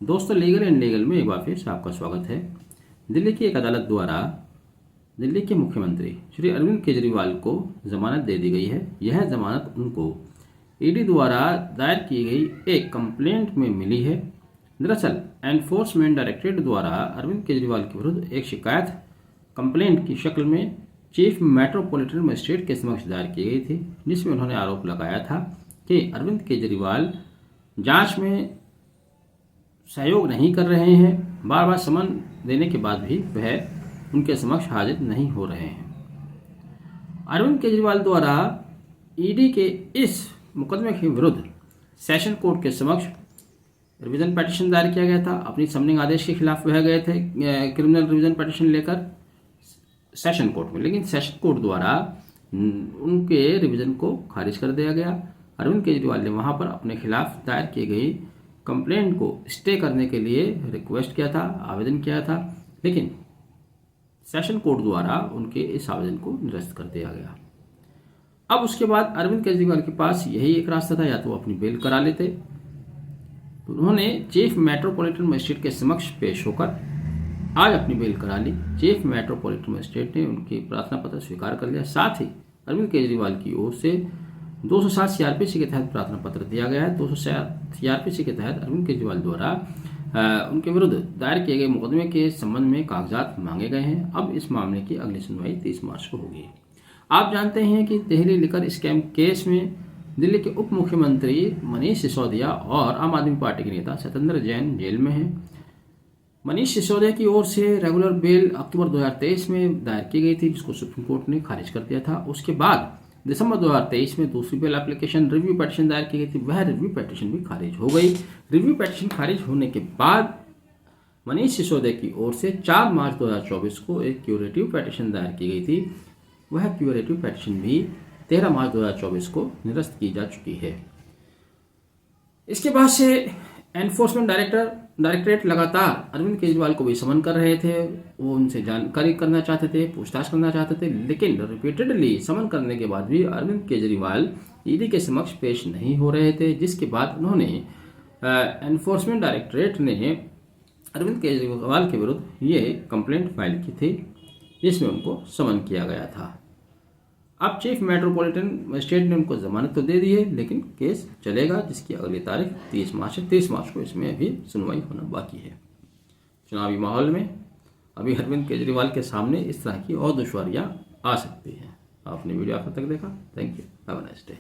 दोस्तों, legal and legal में एक बार फिर से आपका स्वागत है। दिल्ली की एक अदालत द्वारा दिल्ली के मुख्यमंत्री श्री अरविंद केजरीवाल को जमानत दे दी गई है। यह जमानत उनको ईडी द्वारा दायर की गई एक कंप्लेंट में मिली है। दरअसल एनफोर्समेंट डायरेक्टरेट द्वारा अरविंद केजरीवाल के विरुद्ध एक शिकायत कंप्लेंट की शक्ल में चीफ मेट्रोपॉलिटन मजिस्ट्रेट के समक्ष दायर की गई थी, जिसमें उन्होंने आरोप लगाया था कि अरविंद केजरीवाल जांच में सहयोग नहीं कर रहे हैं। बार बार समन देने के बाद भी वह उनके समक्ष हाजिर नहीं हो रहे हैं। अरविंद केजरीवाल द्वारा ईडी के इस मुकदमे के विरुद्ध सेशन कोर्ट के समक्ष रिवीजन पिटीशन दायर किया गया था। अपनी समनिंग आदेश के खिलाफ वह गए थे क्रिमिनल रिवीजन पिटीशन लेकर सेशन कोर्ट में, लेकिन सेशन कोर्ट द्वारा उनके रिवीजन को खारिज कर दिया गया। अरविंद केजरीवाल ने वहां पर अपने खिलाफ दायर की गई कंप्लेंट को स्टे करने के लिए रिक्वेस्ट किया था, आवेदन किया था, लेकिन सेशन कोर्ट द्वारा उनके इस आवेदन को निरस्त कर दिया गया। अब उसके बाद अरविंद केजरीवाल के पास यही एक रास्ता था, या तो अपनी बेल करा लेते। तो उन्होंने चीफ मेट्रोपॉलिटन मजिस्ट्रेट के समक्ष पेश होकर आज अपनी बेल करा ली। चीफ मेट्रोपॉलिटन मजिस्ट्रेट ने उनकी प्रार्थना पत्र स्वीकार कर लिया। साथ ही अरविंद केजरीवाल की ओर से 207 सीआरपीसी के तहत प्रार्थना पत्र दिया गया है। 207 सीआरपीसी के तहत अरविंद केजरीवाल द्वारा उनके विरुद्ध दायर किए गए मुकदमे के संबंध में कागजात मांगे गए हैं। अब इस मामले की अगली सुनवाई 30 मार्च को होगी। आप जानते हैं कि दिल्ली लिकर स्कैम केस में दिल्ली के उप मुख्यमंत्री मनीष सिसोदिया और आम आदमी पार्टी के नेता सत्येंद्र जैन जेल में हैं। मनीष सिसोदिया की ओर से रेगुलर बेल अक्टूबर 2023 में दायर की गई थी, जिसको सुप्रीम कोर्ट ने खारिज कर दिया था। उसके बाद दिसंबर 2023 में दूसरी बेल एप्लीकेशन रिव्यू पिटीशन दायर की गई थी, वह रिव्यू पिटीशन भी खारिज हो गई। रिव्यू पिटीशन खारिज होने के बाद मनीष सिसोदिया की ओर से 4 मार्च 2024 को एक क्यूरेटिव पिटीशन दायर की गई थी। वह क्यूरेटिव पिटीशन भी 13 मार्च 2024 को निरस्त की जा चुकी है। इसके बाद से एनफोर्समेंट डायरेक्टरेट लगातार अरविंद केजरीवाल को भी समन कर रहे थे। वो उनसे जानकारी करना चाहते थे, पूछताछ करना चाहते थे, लेकिन रिपीटेडली समन करने के बाद भी अरविंद केजरीवाल ईडी के समक्ष पेश नहीं हो रहे थे, जिसके बाद उन्होंने एनफोर्समेंट डायरेक्टरेट ने अरविंद केजरीवाल के विरुद्ध ये कंप्लेंट फाइल की थी, जिसमें उनको समन किया गया था। अब चीफ मेट्रोपॉलिटन मजिस्ट्रेट ने उनको जमानत तो दे दी है, लेकिन केस चलेगा, जिसकी अगली तारीख 30 मार्च है। 30 मार्च को इसमें अभी सुनवाई होना बाकी है। चुनावी माहौल में अभी अरविंद केजरीवाल के सामने इस तरह की और दुश्वारियां आ सकती हैं। आपने वीडियो आप तक देखा, thank you, have a nice day.